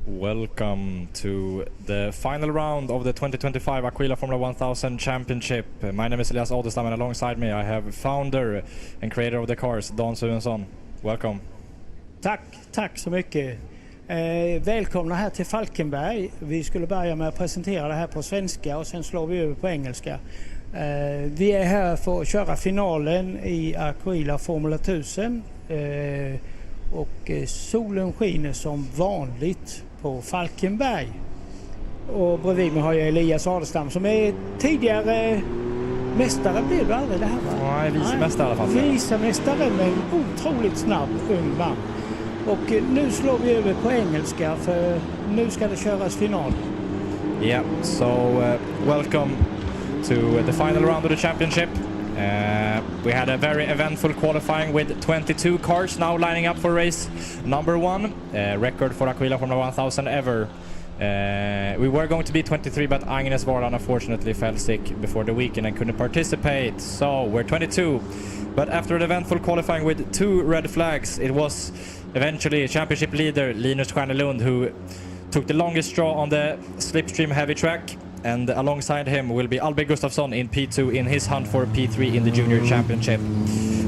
Welcome to the final round of the 2025 Aquila Formula 1000 Championship. My name is Elias Adelstam and alongside me I have founder and creator of the cars, Dan Suvensson. Welcome. Tack så mycket. Välkomna här till Falkenberg. Vi skulle börja med att presentera det här på svenska och sen slår vi över på engelska. Vi är här för att köra finalen i Aquila Formula 1000 och solen skiner som vanligt på Falkenberg. Och bredvid mig har jag Elias Adelstam som är tidigare mästare, blev du aldrig det här va? Nej, vicemästare i alla fall. Vicemästare med en otroligt snabb ung man. Och nu slår vi över på engelska för nu ska det köras final. Yeah, so welcome to the final round of the championship. We had a very eventful qualifying with 22 cars now lining up for race number one. Record for Aquila Formula 1000 ever. We were going to be 23, but Agnes Varlan unfortunately fell sick before the weekend and couldn't participate. So we're 22. But after an eventful qualifying with 2 red flags, it was eventually championship leader Linus Stjärnelund who took the longest straw on the slipstream heavy track. And alongside him will be Albert Gustafsson in P2 in his hunt for P3 in the Junior Championship.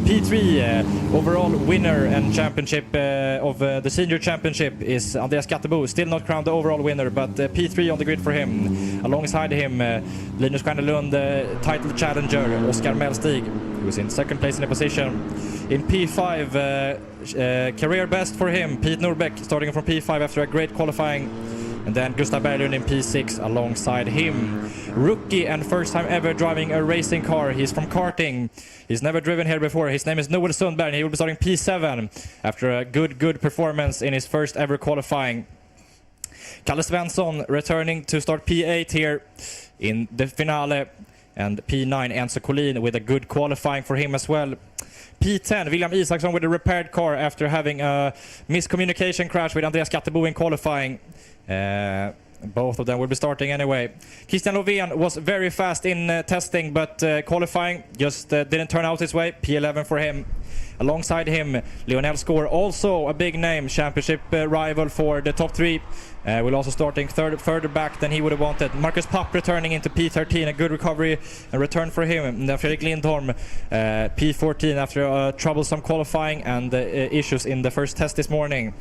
P3 overall winner and championship of the Senior Championship is Andreas Gattebo, still not crowned the overall winner, but P3 on the grid for him. Alongside him, Linus Stjärnelund, title challenger Oskar Mellstig, who is in second place in the position. In P5, career best for him, Pete Norbeck, starting from P5 after a great qualifying. And then Gustav Berglund in P6 alongside him. Rookie and first time ever driving a racing car. He's from karting. He's never driven here before. His name is Noel Sundberg and he will be starting P7 after a good performance in his first ever qualifying. Kalle Svensson returning to start P8 here in the finale. And P9 Enzo Collin with a good qualifying for him as well. P10 William Isaksson with a repaired car after having a miscommunication crash with Andreas Gattebo in qualifying. Both of them will be starting anyway. Christian Lovén was very fast in testing, but qualifying just didn't turn out his way. P11 for him. Alongside him, Lionel Score, also a big name, championship rival for the top 3. Will also starting further back than he would have wanted. Marcus Papp returning into P13, a good recovery and return for him. And then Fredrik Lindholm, P14 after a troublesome qualifying and issues in the first test this morning.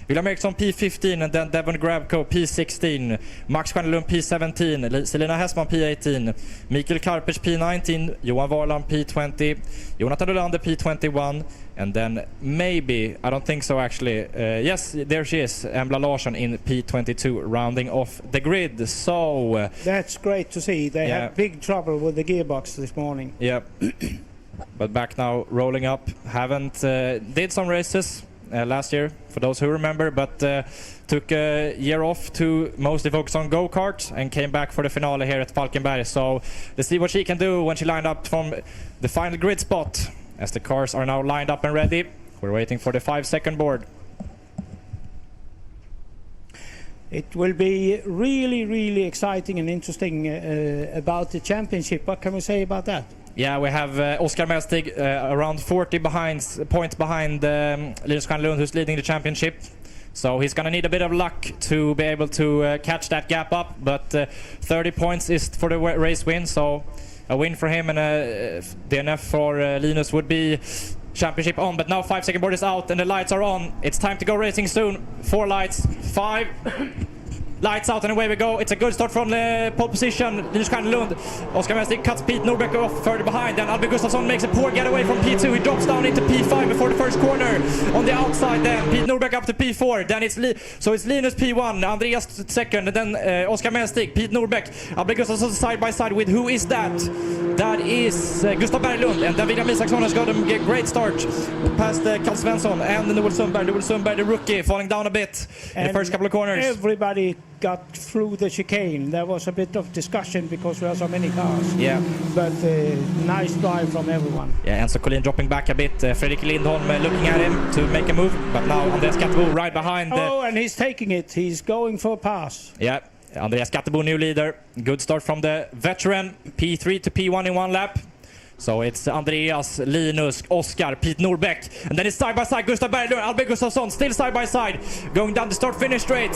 William Eriksson P15 and then Devon Grabko P16, Max Stjärnelund P17, Selina Hessman P18, Mikael Karpers P19, Johan Varlan P20, Jonathan Olander P21, and then maybe, I don't think so actually, yes, there she is, Embla Larsson in P22 rounding off the grid. So that's great to see. They had big trouble with the gearbox this morning. Yeah, but back now, rolling up, haven't did some races last year, for those who remember, but took a year off to mostly focus on go-kart and came back for the finale here at Falkenberg. So let's see what she can do when she lined up from the final grid spot. As the cars are now lined up and ready, we're waiting for the 5-second board. It will be really exciting and interesting about the championship. What can we say about that? Yeah, we have Oskar Mellstig around 40 points behind Linus Stjärnelund, who's leading the championship. So he's going to need a bit of luck to be able to catch that gap up. But 30 points is for the race win, so a win for him and a DNF for Linus would be championship on. But now 5-second board is out and the lights are on. It's time to go racing soon. 4 lights, 5... Lights out and away we go. It's a good start from the pole position. Linus Stjärnelund. Oskar Mellstig cuts Pete Norbeck off further behind. Then Albert Gustafsson makes a poor getaway from P2. He drops down into P5 before the first corner. On the outside then, Pete Norbeck up to P4. Then it's Linus P1, Andreas second, and then Oskar Mellstig, Pete Norbeck, Albert Gustafsson side by side with who is that? That is Gustav Berglund. And then William Isaksson has got a great start past Kalle Svensson and Noel Sundberg. Noel Sundberg, the rookie, falling down a bit in the first couple of corners. Everybody got through the chicane. There was a bit of discussion because there are so many cars. Yeah. But nice drive from everyone. Yeah, Enzo Collin dropping back a bit. Fredrik Lindholm looking at him to make a move. But now Andreas Gattebo right behind. And he's taking it. He's going for a pass. Yeah, Andreas Gattebo, new leader. Good start from the veteran. P3 to P1 in 1 lap. So it's Andreas, Linus, Oskar, Pete Norbeck. And then it's side by side Gustav Berglund, Albert Gustafsson still side by side. Going down the start-finish straight.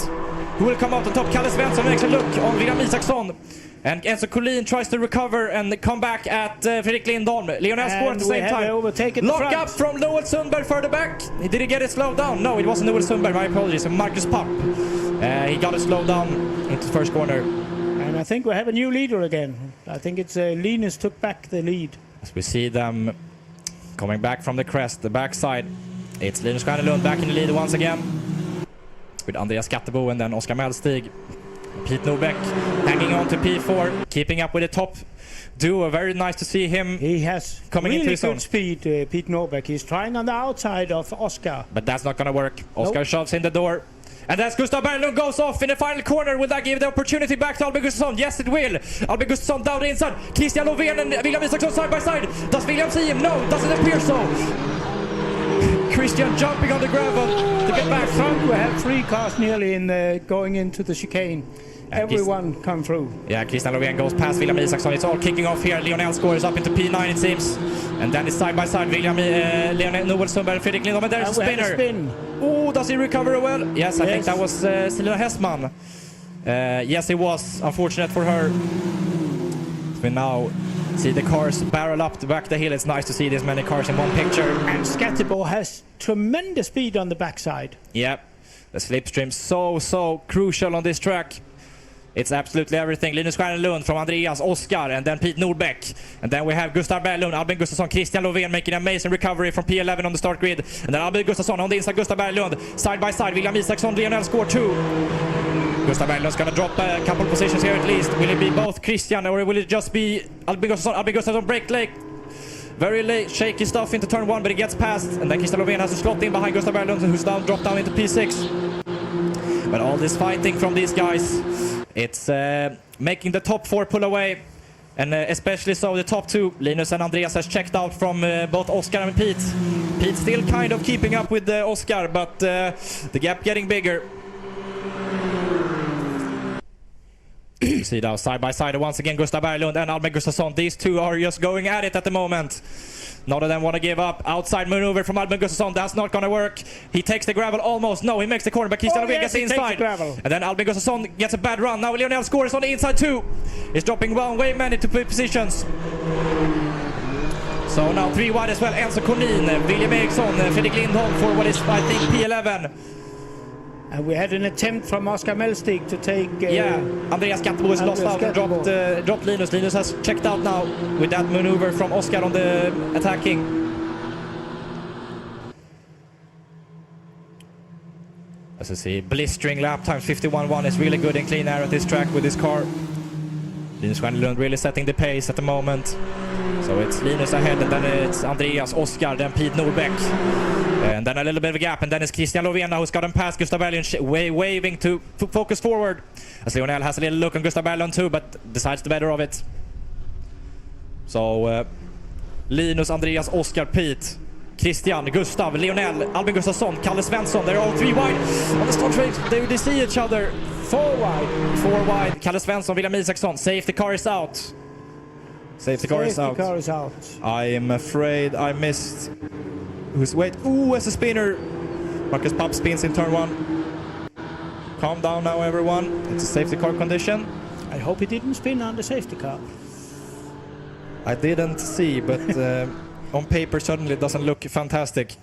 who will come out on top. Kalle Svensson makes a look on William Isaksson. And Enzo Collin tries to recover and come back at Fredrik Lindholm. Lionel scored at the same time. Lock up from Noel Sundberg further back. Did he get it slowed down? No, it wasn't Noel Sundberg. My apologies. Marcus Papp. He got it slowed down into the first corner. And I think we have a new leader again. I think it's Linus took back the lead. As we see them coming back from the crest, the backside. It's Linus Stjärnelund back in the lead once again. With Andreas Skattebo and then Oskar Mellstig. Pete Norbeck hanging on to P4, keeping up with the top duo. Very nice to see him. He has coming really into good speed, Pete Norbeck. He's trying on the outside of Oskar. But that's not going to work. Oskar shoves in the door. And that's Gustav Berglund goes off in the final corner. Will that give the opportunity back to Albin Gustafsson? Yes, it will. Albin Gustafsson down the inside. Christian Lovén and William Isaksson side by side. Does William see him? No, doesn't appear so. Christian jumping on the gravel to get back. Front, we have 3 cars nearly in going into the chicane. Everyone come through. Yeah, Christian Lovén goes past William Isaksson. It's all kicking off here. Lionel scores up into P9 it seems. And then it's side by side. Lionel Noel Sundberg, Fredrik Lindholm. And there's a spinner. Oh, does he recover well? Yes, I think that was Selina Hessman. Yes, it was. Unfortunate for her. We now see the cars barrel up to back the hill. It's nice to see this many cars in one picture. And Skattebo has tremendous speed on the backside. Yep. The slipstream so crucial on this track. It's absolutely everything. Linus Stjärnelund from Andreas, Oskar, and then Pete Norbeck. And then we have Gustav Berglund, Albin Gustafsson, Christian Lovén making an amazing recovery from P11 on the start grid. And then Albin Gustafsson on the inside, Gustav Berglund. Side by side, William Isaksson, Lionel score 2. Gustav Berglund's gonna drop a couple of positions here at least. Will it be both Christian or will it just be Albin Gustafsson? Albin Gustafsson break late. Very late, shaky stuff into turn 1, but it gets past. And then Christian Lovén has to slot in behind Gustav Berglund, who's down, dropped down into P6. But all this fighting from these guys, it's making the top 4 pull away. And especially so the top 2, Linus and Andreas, has checked out from both Oskar and Pete. Pete still kind of keeping up with Oskar, but the gap getting bigger. You see now side by side once again Gustav Berglund and Albin Gustafsson. These two are just going at it at the moment. None of them want to give up. Outside maneuver from Albin Gustafsson. That's not going to work. He takes the gravel almost. No, he makes the corner, but Christian Lovén gets inside. And then Albin Gustafsson gets a bad run. Now Lionel scores on the inside too. He's dropping way many to positions. So now 3 wide as well. Enzo Collin, William Eriksson, Fredrik Lindholm for what is I think P11. And we had an attempt from Oskar Mellstig to take... Andreas Skattebo is lost out and dropped Linus. Linus has checked out now with that maneuver from Oskar on the attacking. As you see, blistering lap time, 51.1 is really good in clean air at this track with this car. Linus Stjärnelund really setting the pace at the moment. So it's Linus ahead and then it's Andreas, Oskar, then Pete Norbeck. And then a little bit of a gap, and then it's Christian Lovén who's got him past Gustav Berglund, waving to focus forward. As Lionel has a little look on Gustav Berglund too, but decides the better of it. So Linus, Andreas, Oskar, Pete, Christian, Gustav, Lionel, Albin Gustafsson, Kalle Svensson. They're all 3 wide on the start straight. They see each other. 4 wide. 4 wide. Kalle Svensson, William Isaksson. Safety car is out. Safety car is out. I am afraid I missed... Wait, ooh, as a spinner. Marcus Papp spins in turn 1. Calm down now, everyone. It's a safety car condition. I hope he didn't spin on the safety car. I didn't see, but on paper certainly it doesn't look fantastic.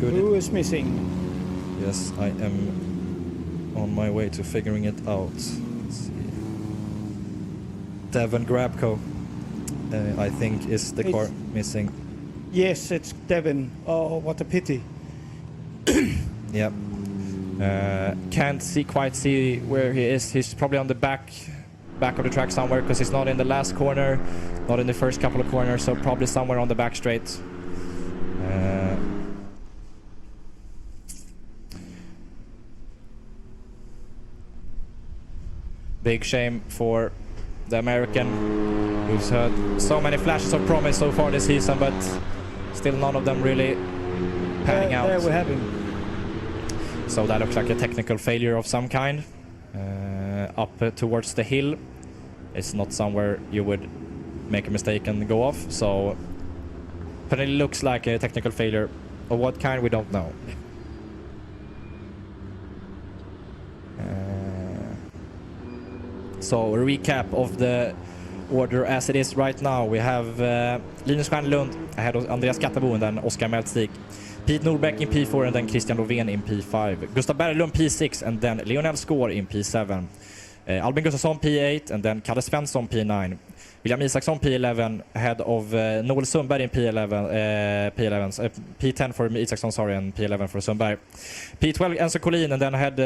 Who is missing? Yes, I am on my way to figuring it out. Let's see. Devon Grabko, I think, is the car missing. Yes, it's Devon. Oh, what a pity. Yep. Can't quite see where he is. He's probably on the back of the track somewhere because he's not in the last corner, not in the first couple of corners, so probably somewhere on the back straight. Big shame for the American, who's had so many flashes of promise so far this season, but still none of them really panning out. There we have him. So that looks like a technical failure of some kind. Up towards the hill. It's not somewhere you would make a mistake and go off, so but it looks like a technical failure. Of what kind, we don't know. So a recap of the order as it is right now. We have Linus Stjernlund ahead of Andreas Skattebo and then Oskar Meltzig. Pete Norbeck in P4 and then Christian Lovén in P5. Gustav Berglund P6 and then Lionel Skår in P7. Albin Gustafsson P8 and then Kalle Svensson P9. William Isaksson P11 ahead of Noel Sundberg in P10 for Isaksson, sorry, and P11 for Sundberg. P12 Enzo Collin and then ahead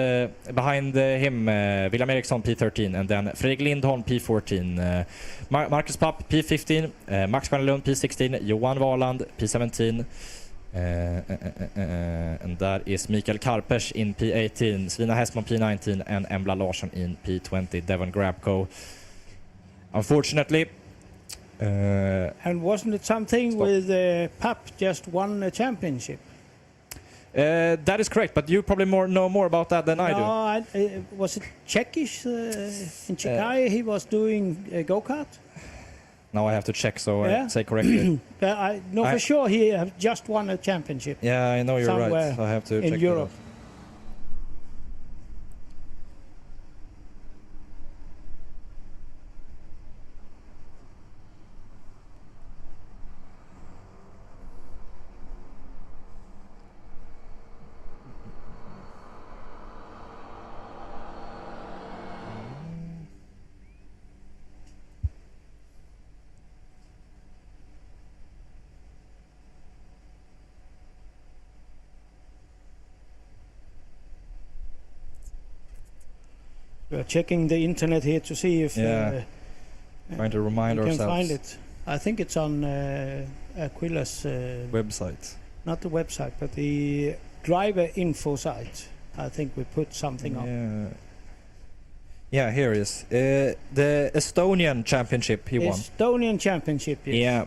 behind him William Eriksson P13 and then Fredrik Lindholm P14. Marcus Papp P15, Max Stjernlund P16, Johan Valand P17. And that is Mikael Karpers in P18, Svina Hesman P19 and Embla Larsson in P20. Devon Grabko, unfortunately. And wasn't it something with Papp just won a championship? That is correct, but you probably know more about that than I do. Was it Czechish in Czechia? He was doing go-kart? Now I have to check, so I say correctly. I know for sure he have just won a championship. Yeah, I know you're right. So I have to check in Europe. We're checking the internet here to see if trying to remind we ourselves. can find it. I think it's on Aquila's website. Not the website, but the driver info site. I think we put something on. Yeah, here it is. The Estonian Championship he won. Estonian Championship, yes. Yeah,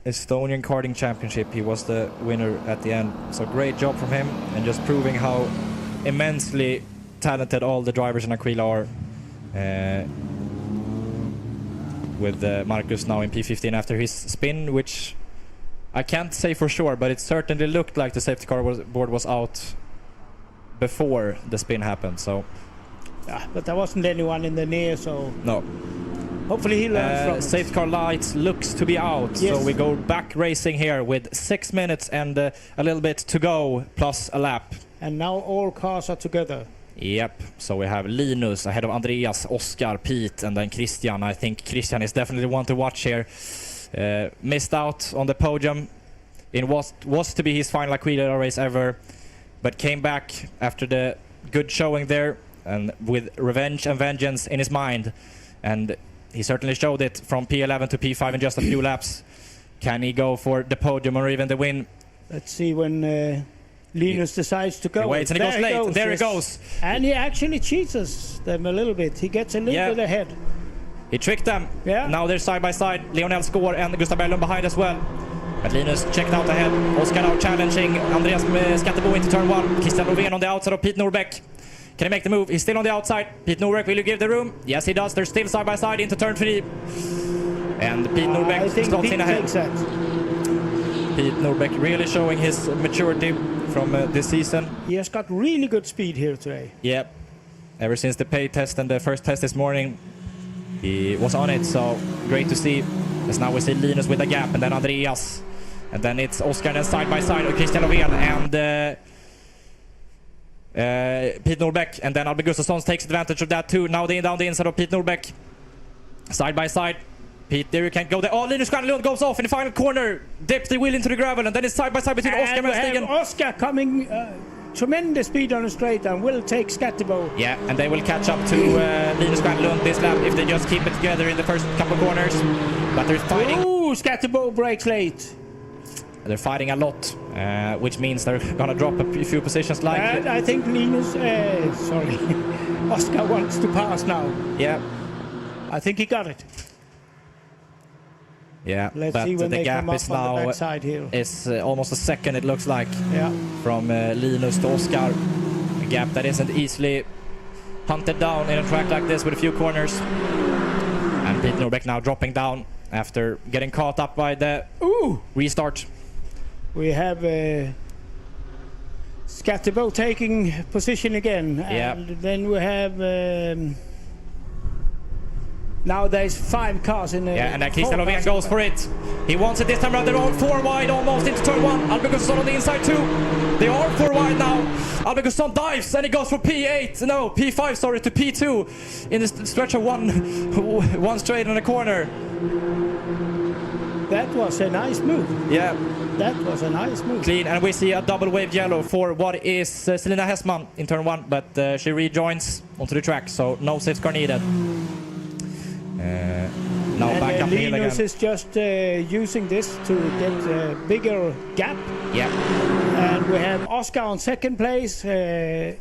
Estonian Karting Championship. He was the winner at the end. So great job from him, and just proving how immensely talented all the drivers in Aquila are. With Marcus now in P15 after his spin, which I can't say for sure, but it certainly looked like the safety car board was out before the spin happened. So, but there wasn't anyone in the near, so no. Hopefully he learns from it. Safety car lights looks to be out, yes. So we go back racing here with 6 minutes and a little bit to go, plus a lap. And now all cars are together. Yep, so we have Linus ahead of Andreas, Oskar, Pete, and then Christian. I think Christian is definitely one to watch here. Missed out on the podium in what was to be his final Aquila race ever, but came back after the good showing there and with revenge and vengeance in his mind. And he certainly showed it from P11 to P5 in just a few laps. Can he go for the podium or even the win? Let's see when Linus decides to go. He waits and he goes late. There he goes. And he actually cheats them a little bit. He gets a little bit ahead. He tricked them. Yeah. Now they're side by side. Lionel Skår and Gustav Berglund behind as well. But Linus checked out ahead. Oskar now challenging Andreas Skattebo into turn 1. Christian Lovén on the outside of Pete Norbeck. Can he make the move? He's still on the outside. Pete Norbeck, will you give the room? Yes, he does. They're still side by side into turn 3. And Pete Norbeck slots in ahead. Pete Norbeck really showing his maturity from this season. He has got really good speed here today. Yep. Ever since the pay test and the first test this morning, he was on it. So great to see. As now we see Linus with a gap, and then Andreas, and then it's Oskar and side by side of Christian Lovén and Pete Norbeck, and then Albin Gustafsson takes advantage of that too. Now they down the inside of Pete Norbeck, side by side. Pete, there you can't go there. Oh, Linus Stjernlund goes off in the final corner, dips the wheel into the gravel, and then it's side by side between Oskar and Oskar coming tremendous speed on the straight and will take Skattebo. Yeah, and they will catch up to Linus Stjernlund this lap if they just keep it together in the first couple of corners. But they're fighting. Ooh, Skattebo breaks late. They're fighting a lot, which means they're gonna drop a few positions. Like I think Linus, Oskar wants to pass now. Yeah, I think he got it. Yeah, let's but see when the gap is now is almost a second, it looks like. Yeah. From Linus to Oskar, a gap that isn't easily hunted down in a track like this with a few corners. And Pete Norbeck now dropping down after getting caught up by the restart. We have Skattebo taking position again. And then we have... now there's 5 cars in the... Yeah, and then Christian Lovén goes for it. He wants it this time around. They're all 4 wide almost into turn 1. Albin Gustafsson on the inside too. They are 4 wide now. Albin Gustafsson dives and he goes from P5, sorry, to P2 in the stretch of one straight in the corner. That was a nice move. Yeah. That was a nice move. Clean, and we see a double wave yellow for what is Selina Hessman in turn 1, but she rejoins onto the track, so no safeguard needed. Now and back up the hill again. Linus is just using this to get a bigger gap. Yeah. And we have Oscar on second place. The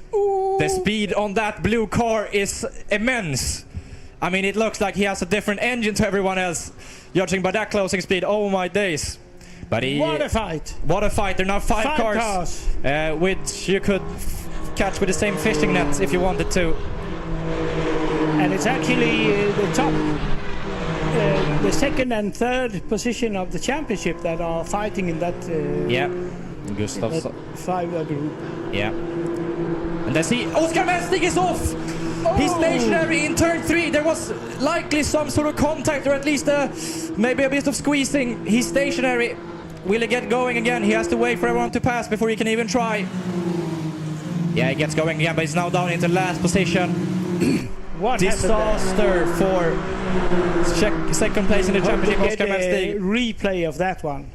speed on that blue car is immense. I mean, it looks like he has a different engine to everyone else, judging by that closing speed. Oh my days. But what a fight. What a fight. There are now 5 cars. Which you could catch with the same fishing net if you wanted to. And it's actually the top, the second and third position of the championship that are fighting in that. Gustafsson. 5 group. Yeah. And then see, Oskar Melstig is off. Oh. He's stationary in turn 3. There was likely some sort of contact, or at least maybe a bit of squeezing. He's stationary. Will he get going again? He has to wait for everyone to pass before he can even try. Yeah, he gets going again, but he's now down into last position. What disaster for second place in the championship, Oskar Melstig. Replay of that one.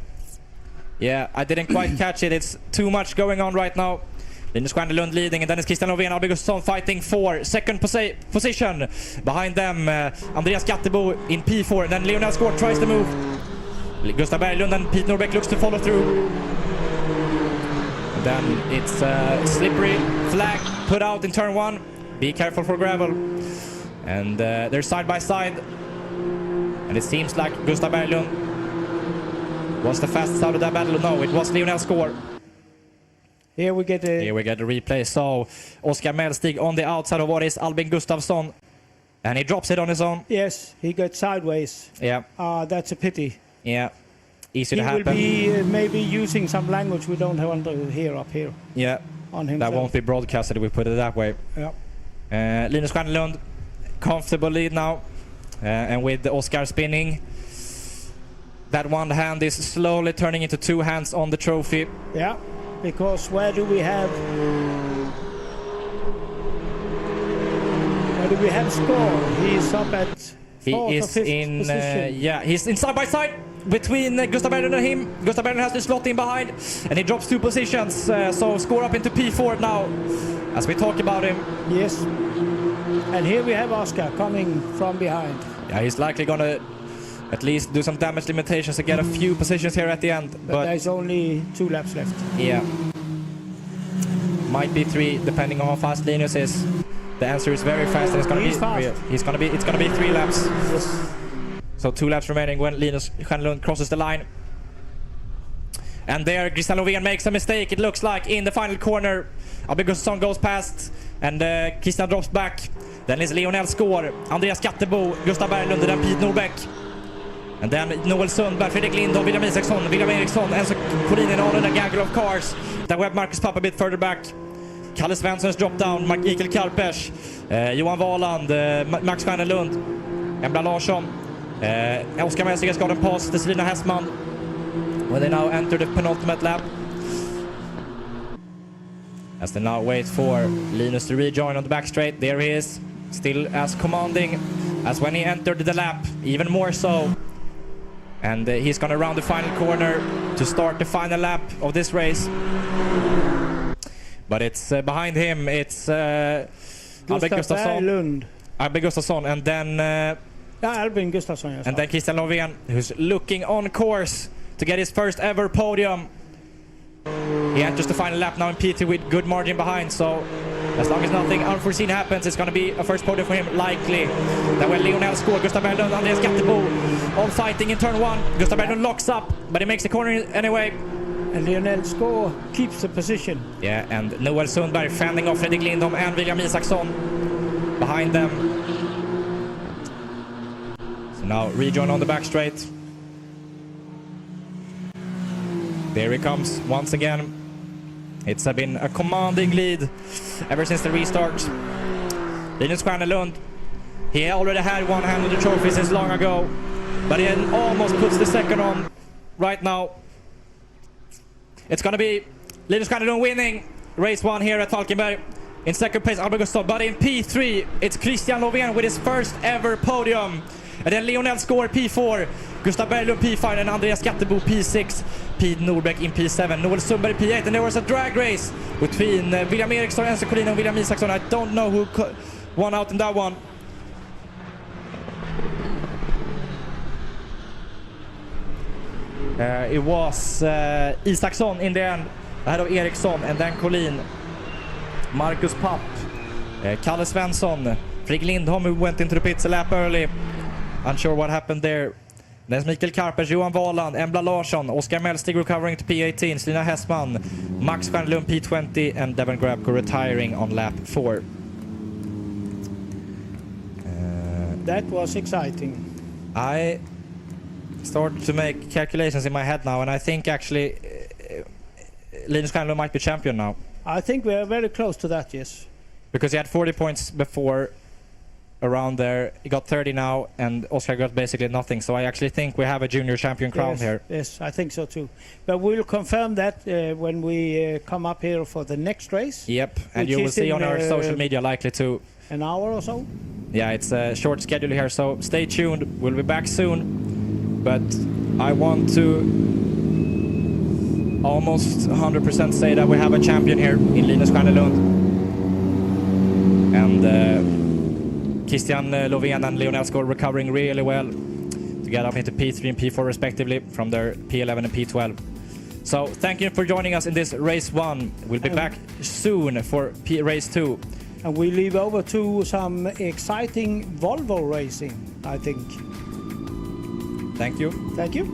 Yeah, I didn't quite catch it. It's too much going on right now. Linus Stjärnelund leading, and then it's Christian Lovén, Albin Gustafsson fighting for second position. Behind them, Andreas Skattebo in P4, and then Lionel Skård tries to move. Gustav Berglund and Pete Norbeck looks to follow through. And then it's slippery flag put out in turn 1. Be careful for gravel. And they're side by side. And it seems like Gustav Berglund was the fastest out of that battle. No, it was Lionel Skård. Here we get a replay. So Oskar Melstig on the outside of what is Albin Gustafsson. And he drops it on his own. Yes, he got sideways. Yeah. That's a pity. Yeah. Easy to happen. He will be maybe using some language we don't want to hear up here. Yeah. On himself. That won't be broadcasted if we put it that way. Yeah. Linus Stjärnelund, comfortable lead now. And with the Oscar spinning, that one hand is slowly turning into 2 hands on the trophy. Yeah. Because where do we have Skård? He's up at fourth or fifth position. He's in side by side between Gustav Berglund and him. Gustav Berglund has to slot in behind, and he drops 2 positions. So Skård up into P4 now, as we talk about him. Yes. And here we have Oscar coming from behind. Yeah, he's likely gonna at least do some damage limitations to get a few positions here at the end. But there's only 2 laps left. Yeah. Might be 3, depending on how fast Linus is. The answer is very fast, and it's gonna it's gonna be 3 laps. Yes. So 2 laps remaining when Linus Stjärnelund crosses the line. And there Christian Lovén makes a mistake, it looks like, in the final corner. Albin Gustafsson goes past, and Christian drops back. Then is Lionel Skård, Andreas Skattebo, Gustav Berglund, and then Pete Norbeck. And then Noel Sundberg, Fredrik Lindholm, William Eriksson, Enzo Collin all in a gaggle of cars. Then we have Marcus Papp a bit further back. Kalle Svenssons drop down, Mikael Karpers, Johan Valand, Max Stjärnelund, Embla Larsson, Oskar Melstig has got a pass to Selina Hessman when they now enter the penultimate lap. As they now wait for Linus to rejoin on the back straight. There he is, still as commanding as when he entered the lap, even more so. And he's gonna round the final corner to start the final lap of this race. But it's behind him, it's Albin Gustafsson, and then Albin Gustafsson, yes. And then Christian Lovén, who's looking on course to get his first ever podium. He enters the final lap now in P2 with good margin behind, so as long as nothing unforeseen happens, it's going to be a first podium for him, likely. Then when Lionel Skård, Gustav Berglund, Andreas Skattebo all fighting in turn 1. Gustav Berglund locks up, but he makes the corner anyway. And Lionel Skård keeps the position. Yeah, and Noel Sundberg fending off Fredrik Lindholm and William Isaksson behind them. So now rejoin on the back straight. There he comes once again. It's been a commanding lead ever since the restart. Linus Stjärnelund, he already had one hand on the trophy since long ago, but he almost puts the second on right now. It's gonna be Linus Stjärnelund winning race 1 here at Falkenberg. In second place, Albert Gustav, but in P3, it's Christian Lovén with his first ever podium. And then Lionel Score P4, Gustav Berglund P5, and Andreas Skattebo P6, Pete Norbeck in P7, Noel Sundberg P8, and there was a drag race between William Eriksson, Enzo Collin, and William Isaksson. I don't know who won out in that one. It was Isaksson in the end, ahead of Eriksson, and then Collin, Marcus Papp, Kalle Svensson, Fredrik Lindholm, who went into the pits a lap early. Unsure what happened there. There's Mikael Karpers, Johan Valand, Embla Larsson, Oskar Melstig recovering to P18, Selina Hessman, Max Stjernlund P20, and Devon Grabko retiring on lap 4. That was exciting. I started to make calculations in my head now, and I think actually Linus Stjernlund might be champion now. I think we are very close to that, yes. Because he had 40 points before, around there. He got 30 now, and Oscar got basically nothing. So I actually think we have a junior champion crown here. Yes, I think so too. But we'll confirm that when we come up here for the next race. Yep, and you will see on our social media likely to. An hour or so? Yeah, it's a short schedule here, so stay tuned. We'll be back soon. But I want to almost 100% say that we have a champion here in Linus Stjärnelund. And Christian Lovén and Lionel Score recovering really well to get up into P3 and P4 respectively from their P11 and P12. So thank you for joining us in this race 1. We'll be back soon for race 2. And we leave over to some exciting Volvo racing, I think. Thank you. Thank you.